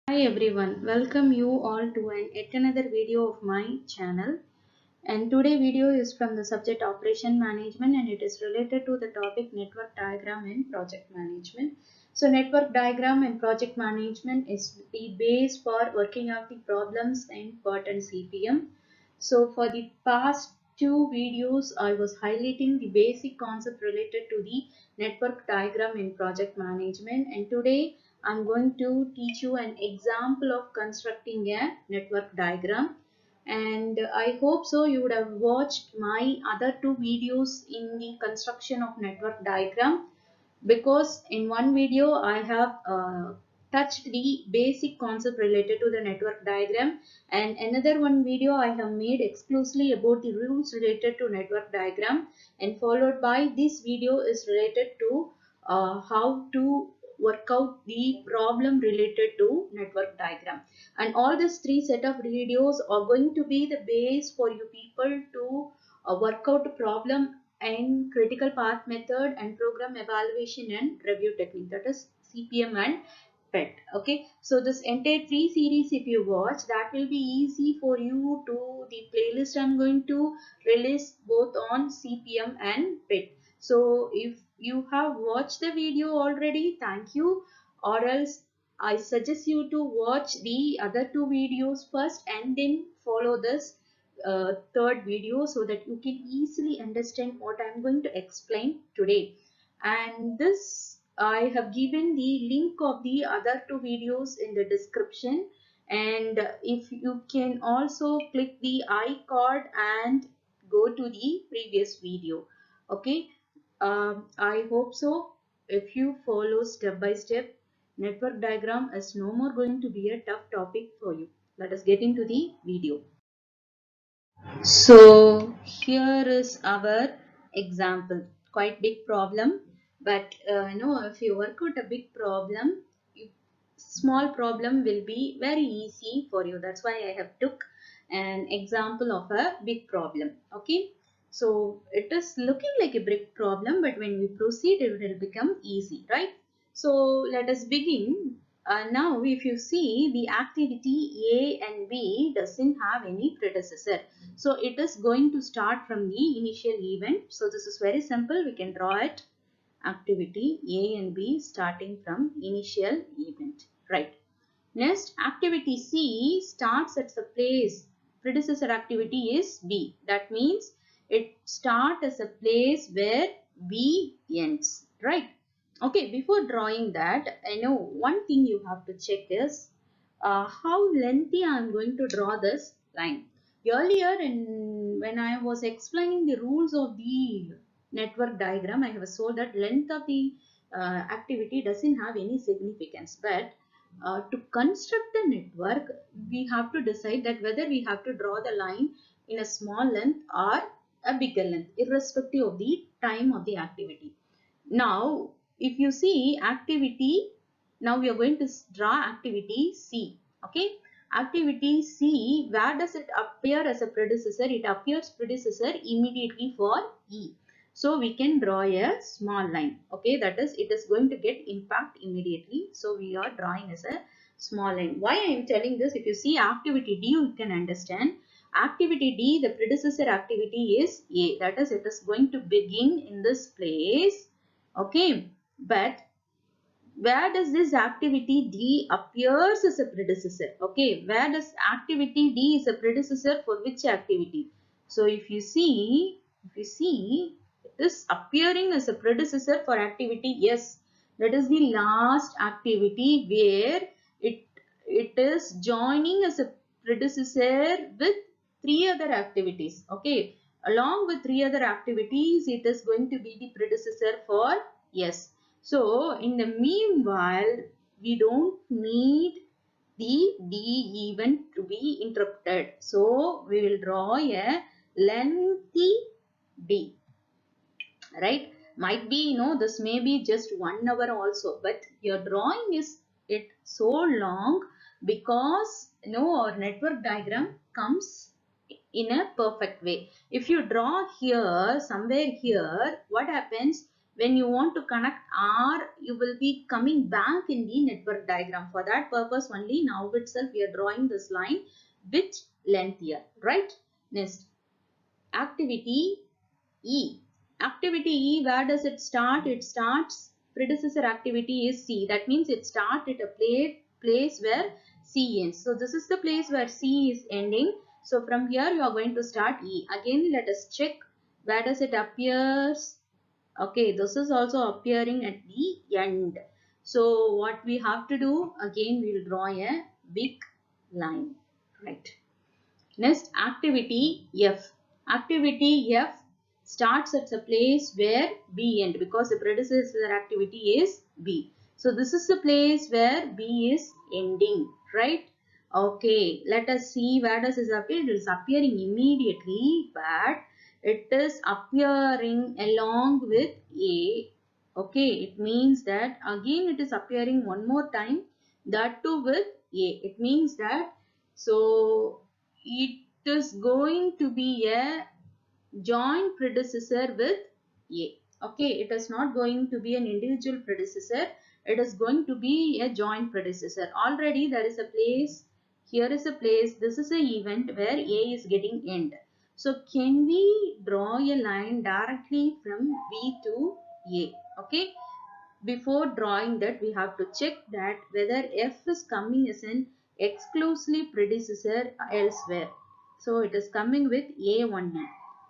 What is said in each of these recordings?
Hi everyone, welcome you all to yet another video of my channel. And today video is from the subject operation management and it is related to the topic network diagram and project management. So network diagram and project management is the base for working out the problems in PERT and CPM. So for the past two videos I was highlighting the basic concept related to the network diagram in project management, and today I'm going to teach you an example of constructing a network diagram. And I hope so you would have watched my other two videos in the construction of network diagram, because in one video I have touched the basic concept related to the network diagram, and another one video I have made exclusively about the rules related to network diagram, and followed by this video is related to how to work out the problem related to network diagram. And all these three set of videos are going to be the base for you people to work out a problem and critical path method and program evaluation and review technique, that is CPM and PET. Okay, so this entire three series if you watch, that will be easy for you to the playlist I'm going to release both on CPM and PET. So if you have watched the video already, thank you, or else I suggest you to watch the other two videos first and then follow this third video so that you can easily understand what I'm going to explain today. And this I have given the link of the other two videos in the description, and if you can also click the I card and go to the previous video. Okay, I hope so. If you follow step by step, network diagram is no more going to be a tough topic for you. Let us get into the video. So here is our example. Quite big problem, but if you work out a big problem, small problem will be very easy for you. That's why I have took an example of a big problem. Okay, so it is looking like a big problem, but when we proceed, it will become easy, right? So let us begin. Now, if you see, the activity A and B doesn't have any predecessor. So it is going to start from the initial event. So this is very simple. We can draw it. Activity A and B starting from initial event. Right. Next, activity C starts at the place. Predecessor activity is B. That means it starts as a place where B ends. Right. Okay, before drawing that, I know one thing you have to check is how lengthy I am going to draw this line. Earlier, when I was explaining the rules of the network diagram, I have told that length of the activity doesn't have any significance. But to construct the network, we have to decide that whether we have to draw the line in a small length or a bigger length, irrespective of the time of the activity. Now, if you see activity, now we are going to draw activity C. Okay, activity C, where does it appear as a predecessor? It appears predecessor immediately for E. So we can draw a small line. Okay, that is, it is going to get impact immediately. So we are drawing as a small line. Why I am telling this? If you see activity D, you can understand. Activity D, the predecessor activity is A. That is, it is going to begin in this place. Okay, but where does this activity D appears as a predecessor? Okay, where does activity D is a predecessor for which activity? So if you see, it is appearing as a predecessor for activity, yes, that is the last activity where it is joining as a predecessor with three other activities. Okay, along with three other activities, it is going to be the predecessor for yes. So in the meanwhile, we don't need the D event to be interrupted. So we will draw a lengthy D. Right? Might be, this may be just 1 hour also, but your drawing is it so long because our network diagram comes in a perfect way. If you draw here, somewhere here, what happens? when you want to connect R, you will be coming back in the network diagram. For that purpose only, now itself we are drawing this line with length here, right? Next, activity E. Activity E, where does it start? It starts, predecessor activity is C. That means it starts at a place where C ends. So this is the place where C is ending. So from here you are going to start E. Again, let us check where does it appears. Okay, this is also appearing at the end. So what we have to do, again we will draw a big line, right? Next, activity F. Activity F starts at a place where B ends, because the predecessor activity is B. So this is the place where B is ending, right? Okay, let us see where does it appear. It is appearing immediately, but it is appearing along with A. Okay, it means that again it is appearing one more time, that too with A. It means that, so it is going to be a joint predecessor with A. Okay, it is not going to be an individual predecessor. It is going to be a joint predecessor. Already there is a place, here is a place, this is an event where A is getting end. So can we draw a line directly from B to A? Okay. Before drawing that, we have to check that whether F is coming as an exclusively predecessor elsewhere. So it is coming with A only,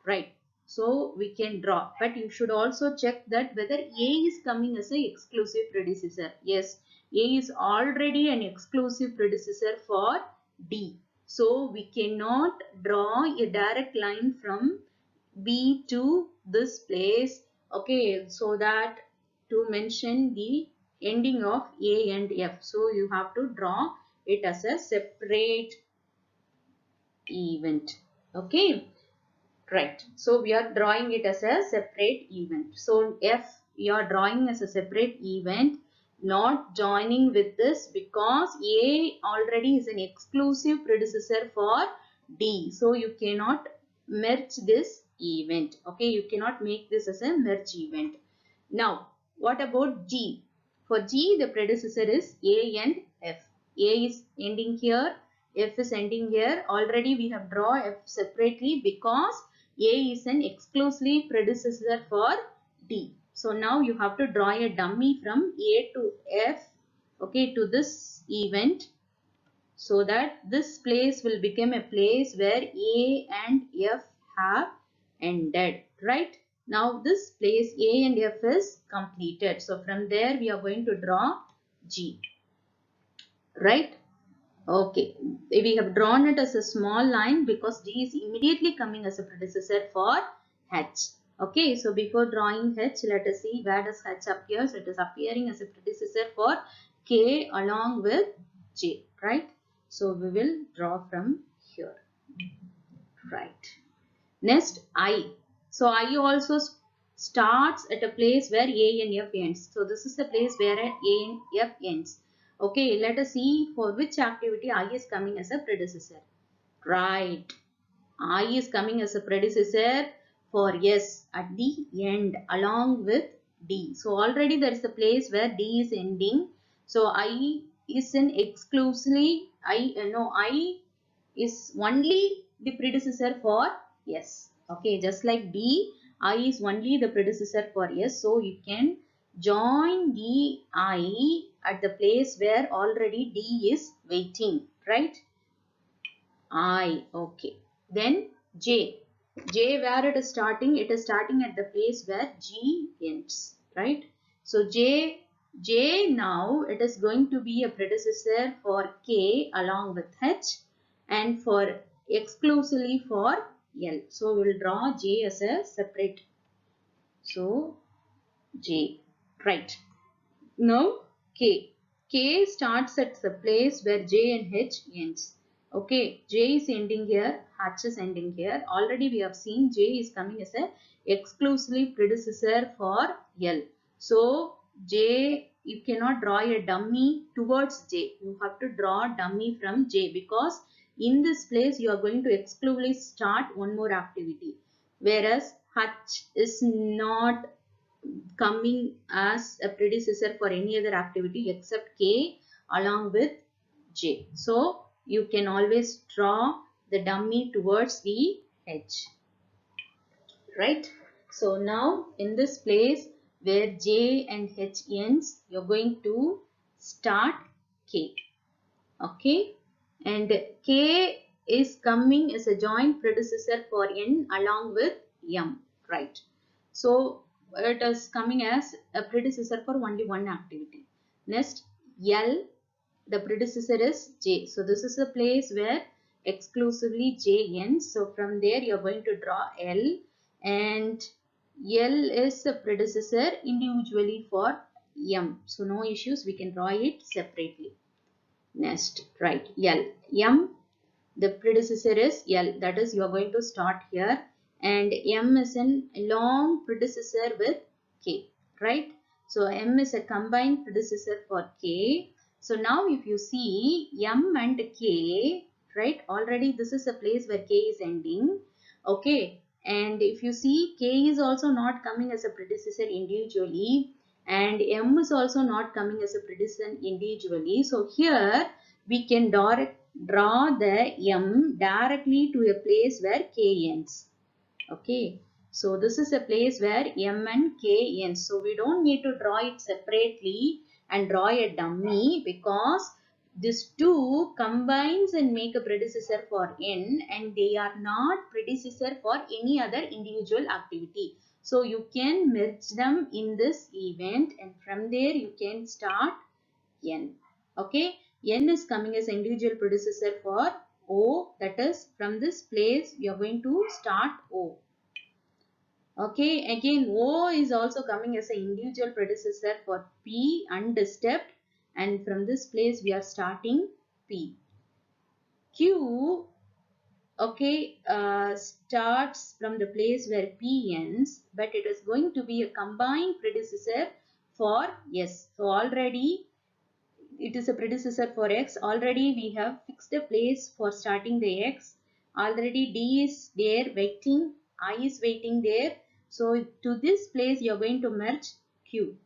right? So we can draw, but you should also check that whether A is coming as an exclusive predecessor. Yes, A is already an exclusive predecessor for D. So we cannot draw a direct line from B to this place. Okay, so that to mention the ending of A and F. So you have to draw it as a separate event. Okay, right. So we are drawing it as a separate event. So F you are drawing as a separate event, not joining with this, because A already is an exclusive predecessor for D. So you cannot merge this event. Okay, you cannot make this as a merge event. Now, what about G? For G, the predecessor is A and F. A is ending here, F is ending here. Already we have drawn F separately because A is an exclusively predecessor for D. So now you have to draw a dummy from A to F, okay, to this event, so that this place will become a place where A and F have ended, right? Now this place A and F is completed. So from there we are going to draw G, right? Okay, we have drawn it as a small line because G is immediately coming as a predecessor for H. Okay, so before drawing H, let us see where does H appears. It is appearing as a predecessor for K along with J, right? So we will draw from here, right? Next, I. So I also starts at a place where A and F ends. So this is the place where A and F ends. Okay, let us see for which activity I is coming as a predecessor. Right. I is coming as a predecessor for S at the end along with D. So already there is a place where D is ending. So I is an exclusively, I is only the predecessor for S. Okay, just like D, I is only the predecessor for S. So you can join the I at the place where already D is waiting, right? I, okay. Then J. J, where it is starting? It is starting at the place where G ends, right? So J now it is going to be a predecessor for K along with H and for exclusively for L. So we will draw J as a separate. So J, right. Now K. K starts at the place where J and H ends. Okay, J is ending here, H is ending here. Already we have seen J is coming as a exclusively predecessor for L. So J, you cannot draw a dummy towards J. You have to draw a dummy from J, because in this place you are going to exclusively start one more activity. Whereas H is not coming as a predecessor for any other activity except K along with J. So you can always draw the dummy towards the H. Right? So now in this place where J and H ends, you're going to start K. Okay? And K is coming as a joint predecessor for N along with M. Right? So it is coming as a predecessor for only one activity. Next, L, the predecessor is J. So this is the place where exclusively J ends. So from there you are going to draw L, and L is a predecessor individually for M. So no issues, we can draw it separately. Next, right, L. M, the predecessor is L, that is you are going to start here, and M is a long predecessor with K, right? So M is a combined predecessor for K. So now if you see M and K, right, already this is a place where K is ending, okay, and if you see K is also not coming as a predecessor individually, and M is also not coming as a predecessor individually. So here we can draw the M directly to a place where K ends. Okay. So this is a place where M and K ends. So we don't need to draw it separately and draw a dummy, because these two combines and make a predecessor for N, and they are not predecessor for any other individual activity. So you can merge them in this event, and from there you can start N. Okay. N is coming as individual predecessor for O, that is from this place we are going to start O. Okay, again O is also coming as an individual predecessor for P undisturbed, and from this place we are starting P. Q, okay, starts from the place where P ends, but it is going to be a combined predecessor for S. So already it is a predecessor for X. Already we have fixed a place for starting the X. Already D is there waiting, I is waiting there. So to this place you are going to merge Q,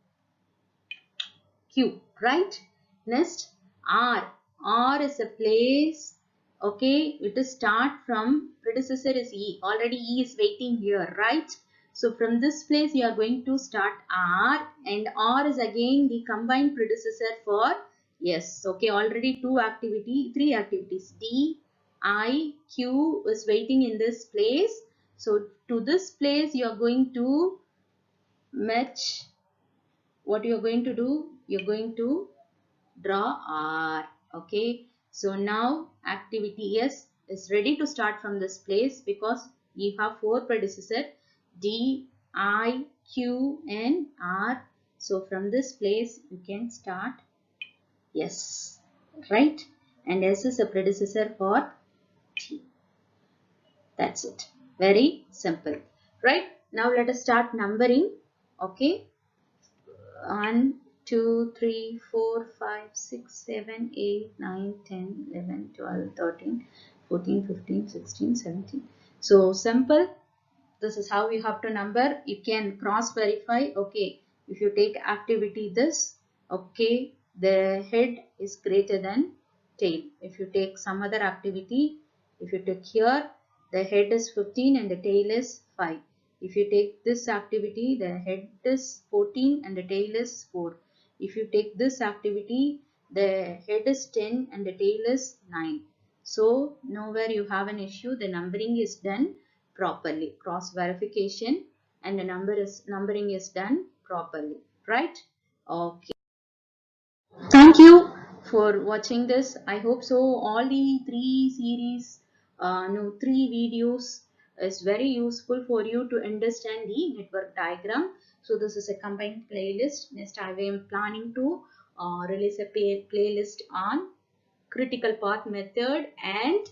right? Next, R. R is a place, okay, it is start from predecessor is E. Already E is waiting here, right? So from this place you are going to start R, and R is again the combined predecessor for S. Okay, already three activities. D, I, Q is waiting in this place. So to this place you are going to match. What you are going to do? You are going to draw R. Okay. So now activity S is ready to start from this place, because you have four predecessor D, I, Q and R. So from this place you can start S, right? And S is a predecessor for T. That's it. Very simple, right? Now let us start numbering. Okay. 1, 2, 3, 4, 5, 6, 7, 8, 9, 10, 11, 12, 13, 14, 15, 16, 17. So simple. This is how you have to number. You can cross verify. Okay, if you take activity this, okay, the head is greater than tail. If you take some other activity, if you take here, the head is 15 and the tail is 5. If you take this activity, the head is 14 and the tail is 4. If you take this activity, the head is 10 and the tail is 9. So nowhere you have an issue. The numbering is done properly. Cross verification, and the numbering is done properly. Right? Okay. Thank you for watching this. I hope so. All the three videos is very useful for you to understand the network diagram. So this is a combined playlist. Next, I am planning to release a playlist on critical path method and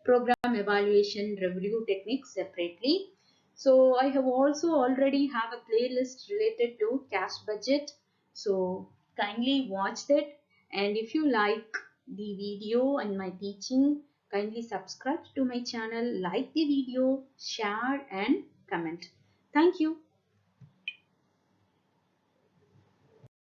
program evaluation review techniques separately. So I have also already have a playlist related to cash budget. So kindly watch that, and if you like the video and my teaching, kindly subscribe to my channel, like the video, share and comment. Thank you.